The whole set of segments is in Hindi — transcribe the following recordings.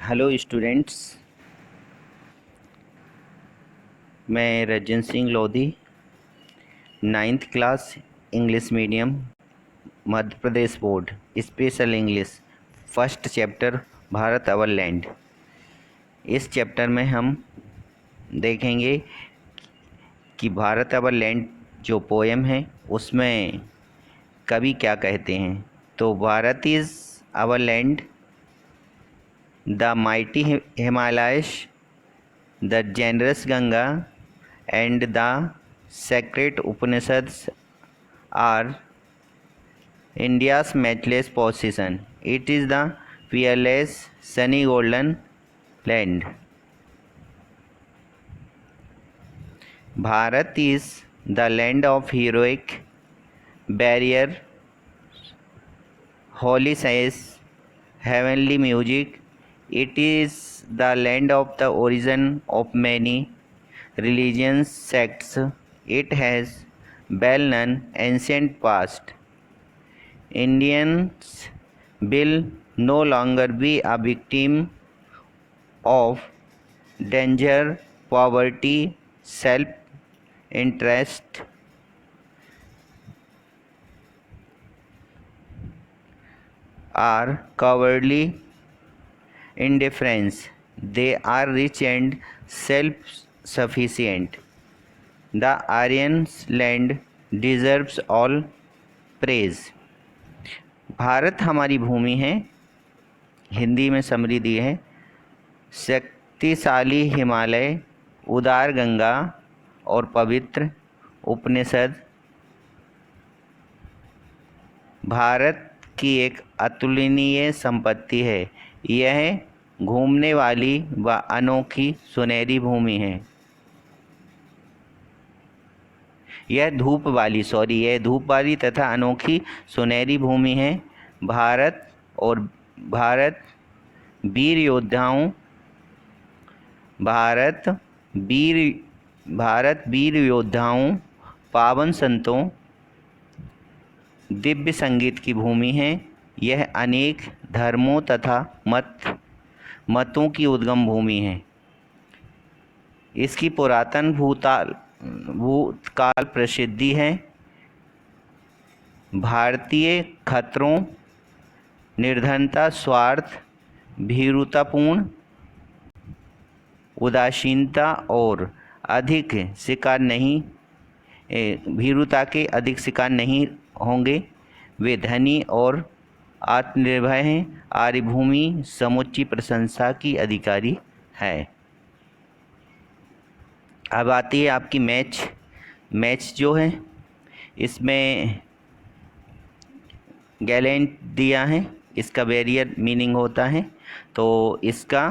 हेलो स्टूडेंट्स, मैं Rajan Singh Lodhi, 9th class English medium Madhya Pradesh board, special English, first chapter Bharat our land. इस चैप्टर में हम देखेंगे कि भारत अवर लैंड जो पोएम है उसमें कवि क्या कहते हैं। तो Bharat is our land, the mighty Himalayas, the generous Ganga and the sacred Upanishads are India's matchless possession. It is the fearless, sunny golden land. Bharat is the land of heroic barrier, holy science, heavenly music. It is the land of the origin of many religions, sects. It has well-known ancient past. Indians will no longer be a victim of danger, poverty, self-interest, or cowardly indifference. They are rich and self-sufficient. The Aryan land deserves all praise. Bharat हमारी भूमि है, हिंदी में समृद्धि है, शक्तिशाली हिमालय, उदार गंगा और पवित्र उपनिषद भारत की एक अतुलनीय संपत्ति है। यह घूमने वाली व अनोखी सुनहरी भूमि है। यह धूप वाली तथा अनोखी सुनहरी भूमि है। भारत वीर योद्धाओं, पावन संतों, दिव्य संगीत की भूमि है। यह अनेक धर्मों तथा मतों की उद्गम भूमि है। इसकी पुरातन भूतकाल प्रसिद्धि है। भारतीय खतरों, निर्धनता, स्वार्थ, भीरुतापूर्ण उदासीनता और भीरुता के अधिक शिकार नहीं होंगे। वे धनी और आत्मनिर्भर हैं। आर्यभूमि समुच्ची प्रशंसा की अधिकारी है। अब आती है आपकी मैच जो है, इसमें गैलेंट दिया है, इसका बैरियर मीनिंग होता है। तो इसका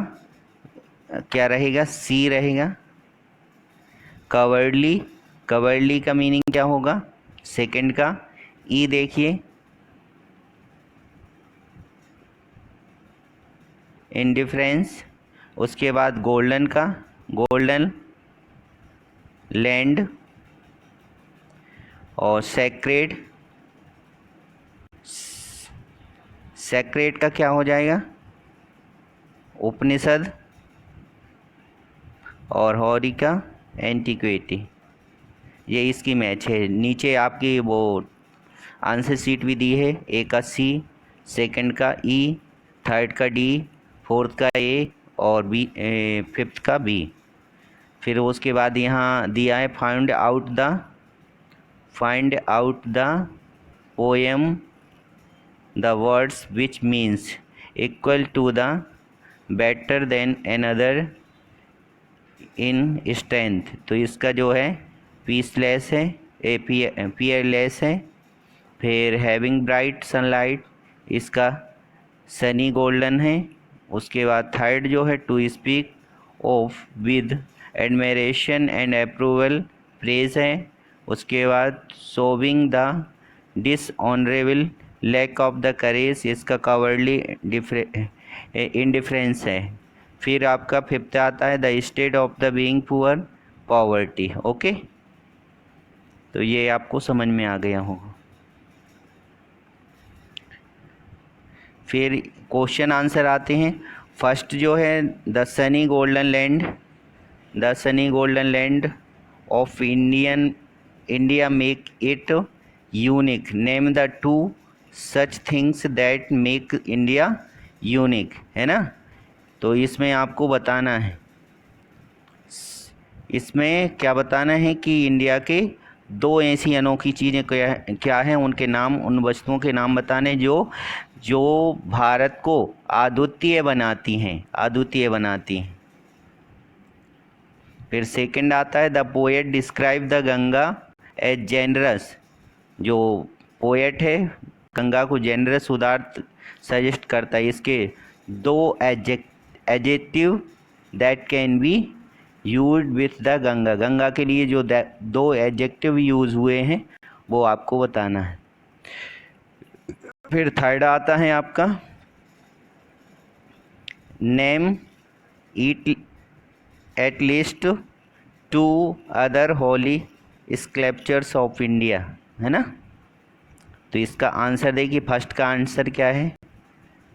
क्या रहेगा? सी रहेगा। कवर्डली का मीनिंग क्या होगा? सेकंड का ई देखिए, इंडिफरेंस। उसके बाद गोल्डन लैंड और सैक्रेड का क्या हो जाएगा? उपनिषद। और हॉरी का एंटीक्विटी। ये इसकी मैच है। नीचे आपकी वो आंसर शीट भी दी है। ए का सी, सेकंड का ई, थर्ड का डी, फोर्थ का ए और बी, फिफ्थ का बी। फिर उसके बाद यहाँ दिया है find out the poem the words which means equal to the better than another in strength. तो इसका जो है पीसलेस है, पीयरलेस है। फिर हैविंग ब्राइट सनलाइट, इसका सनी गोल्डन है। उसके बाद थर्ड जो है to speak of with admiration and approval, praise है। उसके बाद showing the dishonourable lack of the courage, इसका कवर्डली इंडिफरेंस है। फिर आपका फिफ्थ आता है the state of the being poor, poverty. Okay, तो ये आपको समझ में आ गया होगा। फिर क्वेश्चन आंसर आते हैं। फर्स्ट जो है the sunny golden land of India make it unique, name the two such things that make India unique, है ना। तो इसमें आपको बताना है, इसमें क्या बताना है कि इंडिया के दो ऐसी अनोखी चीज़ें क्या हैं, उनके नाम, उन वस्तुओं के नाम बताने जो जो भारत को अद्वितीय बनाती हैं। फिर सेकंड आता है the poet describe the Ganga as generous, जो पोएट है गंगा को जेनरस, उदार सजेस्ट करता है। इसके दो adjective that can be used with the Ganga, Ganga के लिए जो दो एडजेक्टिव यूज हुए हैं वो आपको बताना है। फिर थर्ड आता है आपका name it at least two other holy sculptures of India, है ना। तो इसका आंसर देखिए, फर्स्ट का आंसर क्या है,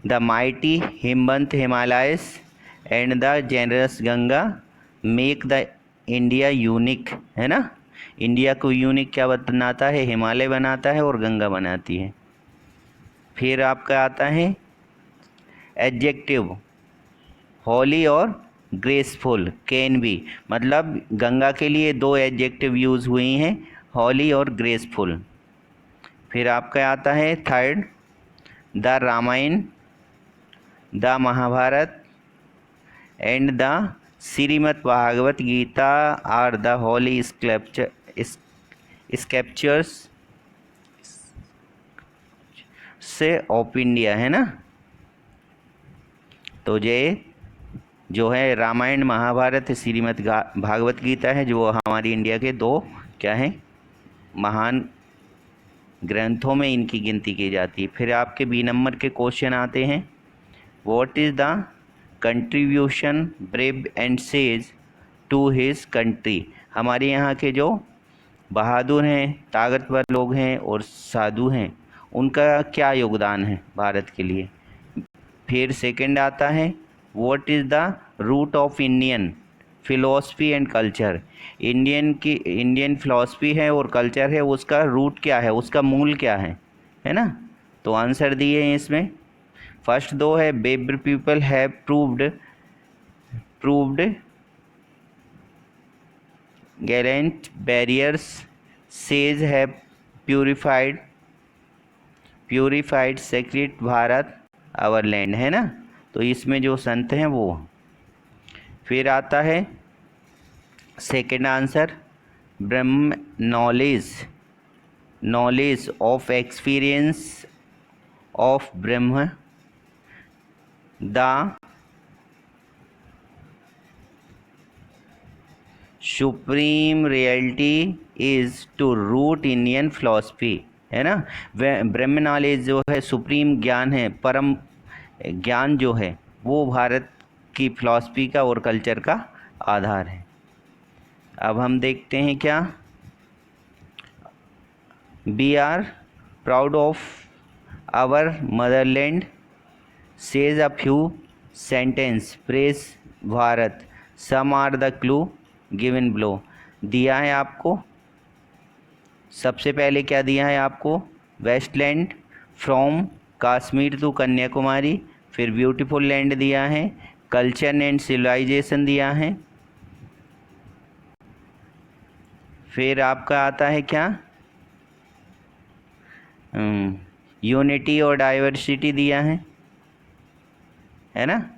the mighty Himavant Himalayas and the generous Ganga make the India unique, है ना। इंडिया को यूनिक क्या बनाता है, हिमालय बनाता है और गंगा बनाती है। फिर आपका आता है एडजेक्टिव हॉली और ग्रेसफुल कैन बी, मतलब गंगा के लिए दो एडजेक्टिव यूज हुई हैं, हॉली और ग्रेसफुल। फिर आपका आता है third the Ramayana, the Mahabharata and the Shrimad Bhagavad Gita are the holy scriptures से ऑफ इंडिया, है ना। तो ये जो है रामायण, महाभारत, श्रीमद् भागवत गीता है, जो हमारी इंडिया के दो क्या हैं, महान ग्रंथों में इनकी गिनती की जाती है। फिर आपके बी नंबर के क्वेश्चन आते हैं, what is the contribution brave and sage to his country, हमारे यहाँ के जो बहादुर हैं, ताकतवर लोग हैं और साधु हैं, उनका क्या योगदान है भारत के लिए। फिर सेकंड आता है what is the root of Indian philosophy and culture, Indian philosophy है और कल्चर है, उसका रूट क्या है, उसका मूल क्या है ना। तो आंसर दिए हैं इसमें, फर्स्ट दो है brave people have proved gallant barriers, sage have purified sacred Bharat our land, है ना। तो इसमें जो संत हैं वो। फिर आता है second answer Brahman knowledge of experience of Brahman the supreme reality is to root Indian philosophy, है ना। ब्रह्म नॉलेज जो है सुप्रीम ज्ञान है, परम ज्ञान जो है वो भारत की फिलॉसफी का और कल्चर का आधार है। अब हम देखते हैं क्या, we are proud of our motherland, sage a few sentence praise Bharat, some are the clue given below. दिया है आपको, सबसे पहले क्या दिया है आपको, wasteland from Kashmir to Kanyakumari, फिर ब्यूटीफुल लैंड दिया है, कल्चर एंड सिविलाइजेशन दिया है, फिर आपका आता है क्या, यूनिटी और डाइवर्सिटी दिया है ना,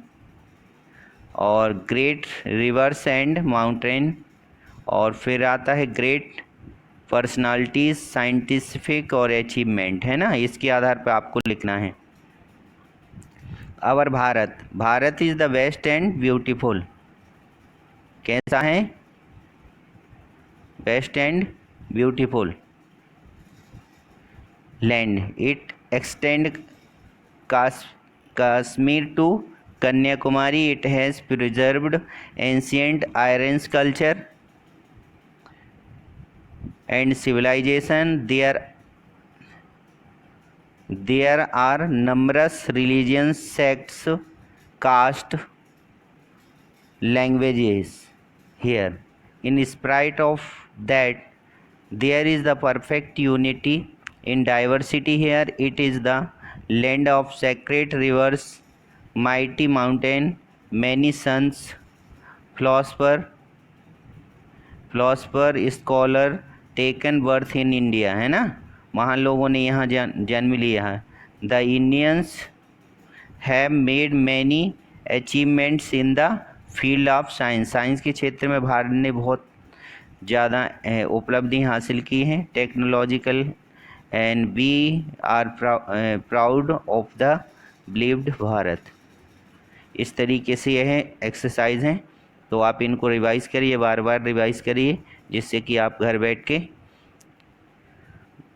और ग्रेट रिवर्स एंड माउंटेन, और फिर आता है ग्रेट पर्सनालिटीज, साइंटिफिक और अचीवमेंट, है ना। इसके आधार पर आपको लिखना है। Our Bharat is the best and beautiful, कैसा है, best and beautiful land, it extend Kashmir to Kanyakumari, it has preserved ancient Aryan culture and civilization, there are numerous religions, sects caste, languages here. In spite of that, there is the perfect unity in diversity here. It is the land of sacred rivers, mighty mountain, many sons, philosopher scholar taken birth in India, है ना, महान लोगों ने यहाँ जन्म लिया है. The Indians have made many achievements in the field of science. Science के क्षेत्र में भारत ने बहुत ज़्यादा उपलब्धि हासिल की हैं. Technological and we are proud of the believed Bharat. इस तरीके से यह एक्सरसाइज हैं. तो आप इनको रिवाइज़ करिए, बार बार रिवाइज़ करिए, जिससे कि आप घर बैठ के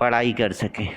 पढ़ाई कर सकें.